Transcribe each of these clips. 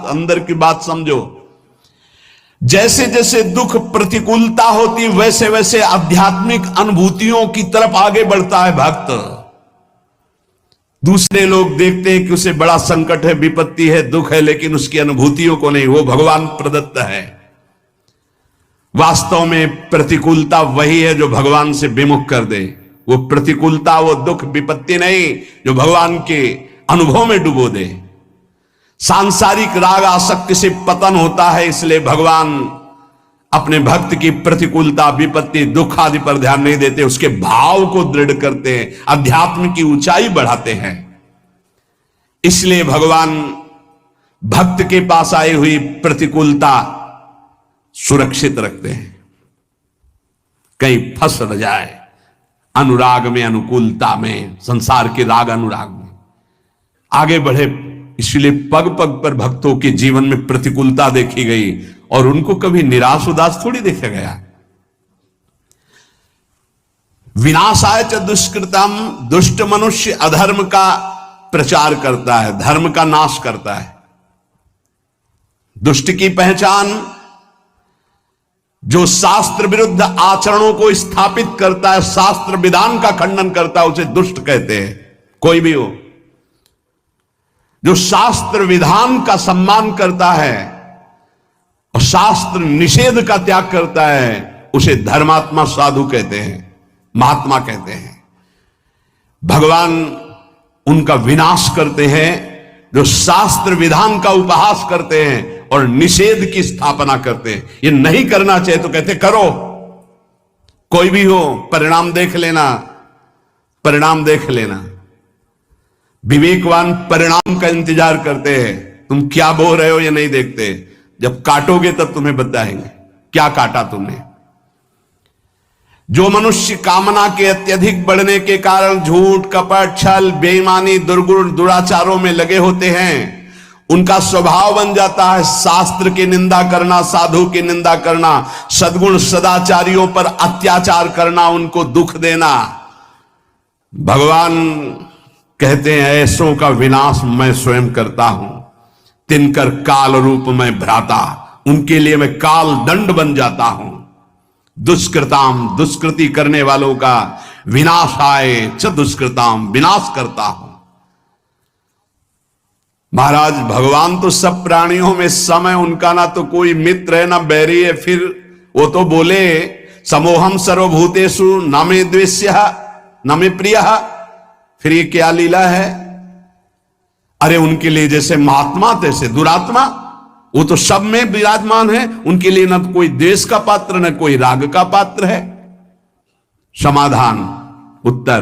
अंदर की बात समझो। जैसे जैसे दुख प्रतिकूलता होती वैसे वैसे आध्यात्मिक अनुभूतियों की तरफ आगे बढ़ता है भक्त। दूसरे लोग देखते हैं कि उसे बड़ा संकट है, विपत्ति है, दुख है, लेकिन उसकी अनुभूतियों को नहीं, वो भगवान प्रदत्त है। वास्तव में प्रतिकूलता वही है जो भगवान से विमुख कर दे। वो प्रतिकूलता, वो दुख, विपत्ति नहीं जो भगवान के अनुभव में डुबो दे। सांसारिक राग आसक्ति से पतन होता है, इसलिए भगवान अपने भक्त की प्रतिकूलता, विपत्ति, दुख आदि पर ध्यान नहीं देते, उसके भाव को दृढ़ करते हैं, अध्यात्म की ऊंचाई बढ़ाते हैं। इसलिए भगवान भक्त के पास आई हुई प्रतिकूलता सुरक्षित रखते हैं, कहीं फंस न जाए अनुराग में, अनुकूलता में, संसार के राग अनुराग में आगे बढ़े। इसलिए पग पग पर भक्तों के जीवन में प्रतिकूलता देखी गई और उनको कभी निराश उदास थोड़ी देखा गया। विनाशाय च दुष्कृतम, दुष्ट मनुष्य अधर्म का प्रचार करता है, धर्म का नाश करता है। दुष्ट की पहचान जो शास्त्र विरुद्ध आचरणों को स्थापित करता है, शास्त्र विधान का खंडन करता है, उसे दुष्ट कहते हैं। कोई भी हो जो शास्त्र विधान का सम्मान करता है और शास्त्र निषेध का त्याग करता है, उसे धर्मात्मा साधु कहते हैं, महात्मा कहते हैं। भगवान उनका विनाश करते हैं जो शास्त्र विधान का उपहास करते हैं और निषेध की स्थापना करते हैं। ये नहीं करना चाहिए तो कहते करो, कोई भी हो, परिणाम देख लेना, परिणाम देख लेना। विवेकवान परिणाम का इंतजार करते हैं, तुम क्या बोल रहे हो ये नहीं देखते। जब काटोगे तब तुम्हें बताएंगे क्या काटा तुमने। जो मनुष्य कामना के अत्यधिक बढ़ने के कारण झूठ, कपट, छल, बेईमानी, दुर्गुण, दुराचारों में लगे होते हैं, उनका स्वभाव बन जाता है शास्त्र की निंदा करना, साधु की निंदा करना, सद्गुण सदाचारियों पर अत्याचार करना, उनको दुख देना। भगवान कहते हैं ऐसों का विनाश मैं स्वयं करता हूं, तिनकर काल रूप में भ्राता, उनके लिए मैं काल दंड बन जाता हूं। दुष्कृताम, दुष्कृति करने वालों का विनाशाय च दुष्कृताम, विनाश करता हूं। महाराज भगवान तो सब प्राणियों में सम है, उनका ना तो कोई मित्र है ना बैरी है। फिर वो तो बोले समोहम सर्वभूतेषु न मे द्वेष्यः न मे प्रियः। फिर ये क्या लीला है? अरे उनके लिए जैसे महात्मा तैसे दुरात्मा, वो तो सब में विराजमान है, उनके लिए न कोई द्वेष का पात्र न कोई राग का पात्र है। समाधान, उत्तर,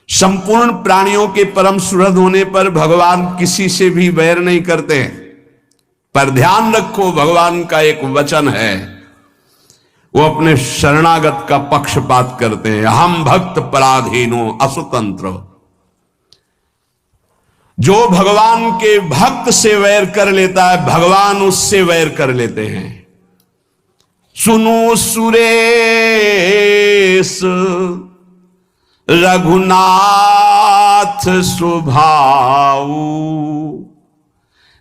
संपूर्ण प्राणियों के परम सुहृद होने पर भगवान किसी से भी वैर नहीं करते हैं। पर ध्यान रखो, भगवान का एक वचन है, वो अपने शरणागत का पक्षपात करते हैं। हम भक्त पराधीनो असुतंत्र। जो भगवान के भक्त से वैर कर लेता है, भगवान उससे वैर कर लेते हैं। सुनो सुरेश रघुनाथ स्वभाव,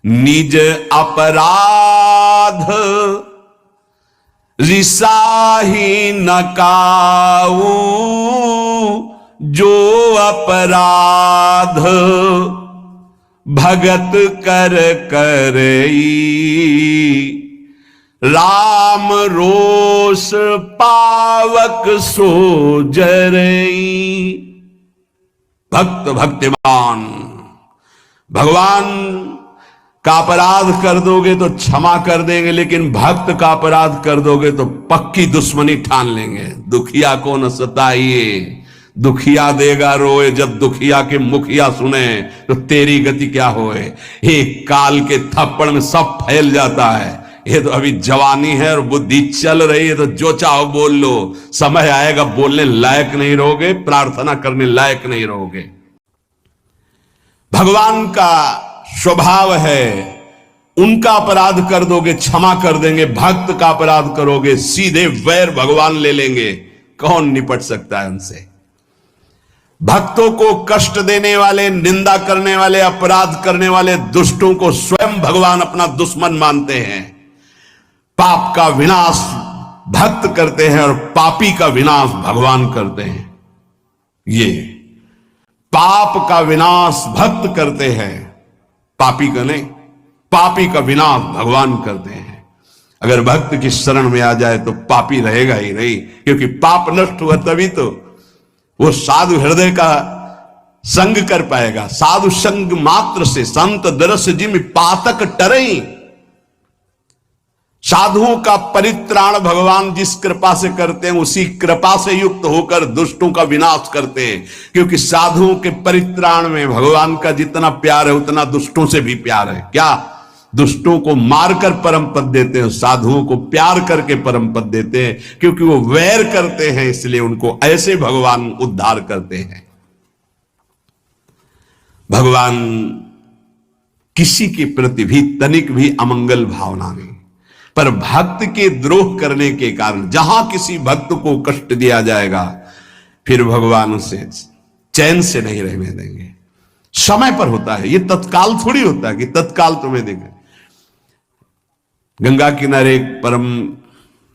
निज अपराध रिसाही न काऊ। जो अपराध भगत कर करई, राम रोष पावक सो जरई। भक्त भक्तिमान, भगवान का अपराध कर दोगे तो क्षमा कर देंगे, लेकिन भक्त का अपराध कर दोगे तो पक्की दुश्मनी ठान लेंगे। दुखिया को न सताइए, दुखिया देगा रोए, जब दुखिया के मुखिया सुने तो तेरी गति क्या होए। एक काल के थप्पड़ में सब फैल जाता है। ये तो अभी जवानी है और बुद्धि चल रही है, तो जो चाहो बोल लो, समय आएगा बोलने लायक नहीं रहोगे, प्रार्थना करने लायक नहीं रहोगे। भगवान का स्वभाव है, उनका अपराध कर दोगे क्षमा कर देंगे, भक्त का अपराध करोगे सीधे वैर भगवान ले लेंगे। कौन निपट सकता है उनसे? भक्तों को कष्ट देने वाले, निंदा करने वाले, अपराध करने वाले दुष्टों को स्वयं भगवान अपना दुश्मन मानते हैं। पाप का विनाश भक्त करते हैं और पापी का विनाश भगवान करते हैं। ये पाप का विनाश भक्त करते हैं, पापी का नहीं। पापी का विनाश भगवान करते हैं। अगर भक्त की शरण में आ जाए तो पापी रहेगा ही नहीं, क्योंकि पाप नष्ट हुआ तभी तो वो साधु हृदय का संग कर पाएगा। साधु संग मात्र से संत दरस जिम पातक टरई। साधुओं का परित्राण भगवान जिस कृपा से करते हैं, उसी कृपा से युक्त होकर दुष्टों का विनाश करते हैं। क्योंकि साधुओं के परित्राण में भगवान का जितना प्यार है उतना दुष्टों से भी प्यार है। क्या? दुष्टों को मारकर परम पद देते हैं, साधुओं को प्यार करके परम पद देते हैं। क्योंकि वो वैर करते हैं, इसलिए उनको ऐसे भगवान उद्धार करते हैं। भगवान किसी के प्रति भी तनिक भी अमंगल भावना नहीं, पर भक्त के द्रोह करने के कारण जहां किसी भक्त को कष्ट दिया जाएगा, फिर भगवान उसे चैन से नहीं रहने देंगे। समय पर होता है, ये तत्काल थोड़ी होता है कि तत्काल तुम्हें देंगे। गंगा किनारे एक परम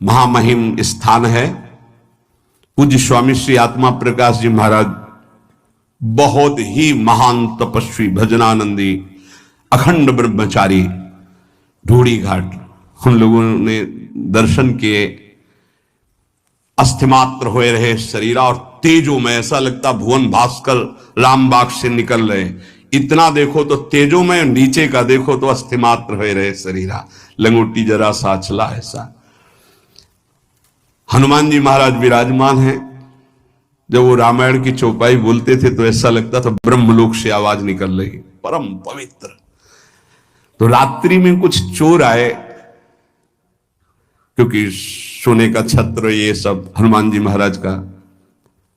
महामहिम स्थान है। पूज्य स्वामी श्री आत्मा प्रकाश जी महाराज बहुत ही महान तपस्वी, भजनानंदी, अखंड ब्रह्मचारी, ढूढ़ी घाट, हम लोगों ने दर्शन किए। अस्थिमात्र होए रहे शरीरा और तेजो में, ऐसा लगता भुवन भास्कर रामबाग से निकल रहे। इतना देखो तो तेजो में, नीचे का देखो तो अस्थिमात्र होए रहे शरीरा, लंगोटी जरा साचला ऐसा। हनुमान जी महाराज विराजमान हैं। जब वो रामायण की चौपाई बोलते थे तो ऐसा लगता था ब्रह्मलोक से आवाज निकल रही, परम पवित्र। तो रात्रि में कुछ चोर आए, क्योंकि सोने का छत्र ये सब हनुमान जी महाराज का,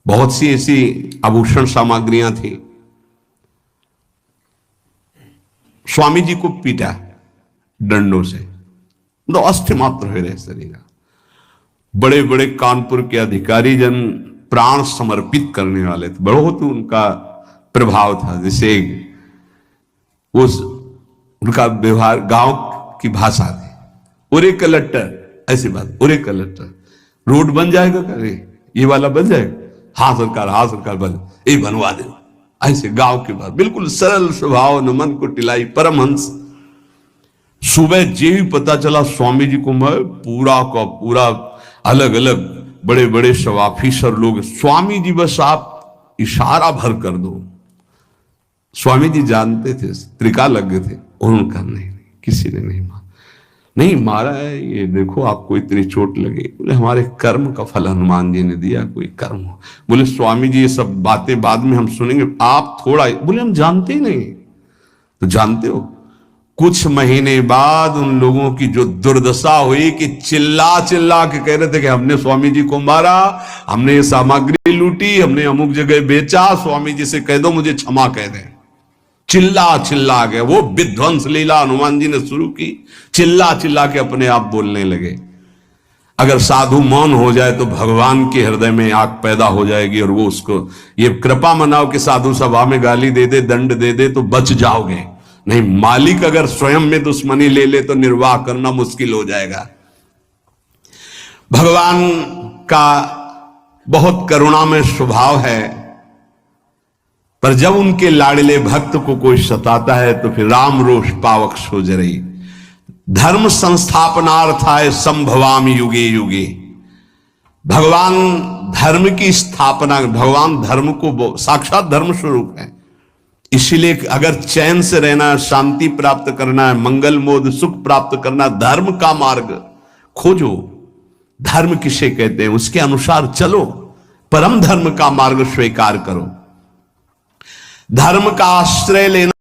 बहुत सी ऐसी आभूषण सामग्रियां थी। स्वामी जी को पीटा डंडों से, तो अस्थि मात्र हो रहे शरीर। बड़े बड़े कानपुर के अधिकारी जन प्राण समर्पित करने वाले थे, बहुत उनका प्रभाव था। जैसे उस उनका व्यवहार गांव की भाषा थी, उरे कलेक्टर, ऐसी बात, उरे कलेक्टर, रोड बन जाएगा, करे ये वाला बन जाएगा, हाँ सरकार, हाँ सरकार, बन ये बनवा दे, ऐसे गांव की बात, बिल्कुल सरल स्वभाव, न मन को टिलाई, परमहंस। सुबह जे भी पता चला स्वामी जी को, मैं पूरा का पूरा अलग अलग बड़े बड़े सब ऑफिसर लोग, स्वामी जी बस आप इशारा भर कर दो। स्वामी जी जानते थे, त्रिकालज्ञ थे, उनका नहीं, किसी ने नहीं मारा, नहीं मारा है, ये देखो आपको इतनी चोट लगी। बोले हमारे कर्म का फल हनुमान जी ने दिया, कोई कर्म हो। बोले स्वामी जी ये सब बातें बाद में हम सुनेंगे, आप थोड़ा, बोले हम जानते ही नहीं। तो जानते हो, कुछ महीने बाद उन लोगों की जो दुर्दशा हुई कि चिल्ला चिल्ला के कह रहे थे कि हमने स्वामी जी को मारा, हमने ये सामग्री लूटी, हमने अमुक जगह बेचा, स्वामी जी से कह दो मुझे क्षमा कह दें। चिल्ला चिल्ला गए, वो विध्वंस लीला हनुमान जी ने शुरू की, चिल्ला चिल्ला के अपने आप बोलने लगे। अगर साधु मौन हो जाए तो भगवान के हृदय में आग पैदा हो जाएगी, और वो उसको ये कृपा मनाओ कि साधु सभा में गाली दे दे, दंड दे दे तो बच जाओगे। नहीं, मालिक अगर स्वयं में दुश्मनी ले ले तो निर्वाह करना मुश्किल हो जाएगा। भगवान का बहुत करुणा में स्वभाव है, पर जब उनके लाडले भक्त को कोई सताता है तो फिर राम रोष पावक सो जरई। धर्म संस्थापनार्थाय संभवामि युगे युगे। भगवान धर्म की स्थापना, भगवान धर्म को साक्षात धर्म स्वरूप है। इसीलिए अगर चैन से रहना, शांति प्राप्त करना है, मंगल मोद सुख प्राप्त करना, धर्म का मार्ग खोजो। धर्म किसे कहते हैं, उसके अनुसार चलो, परम धर्म का मार्ग स्वीकार करो। धर्म का आश्रय लेना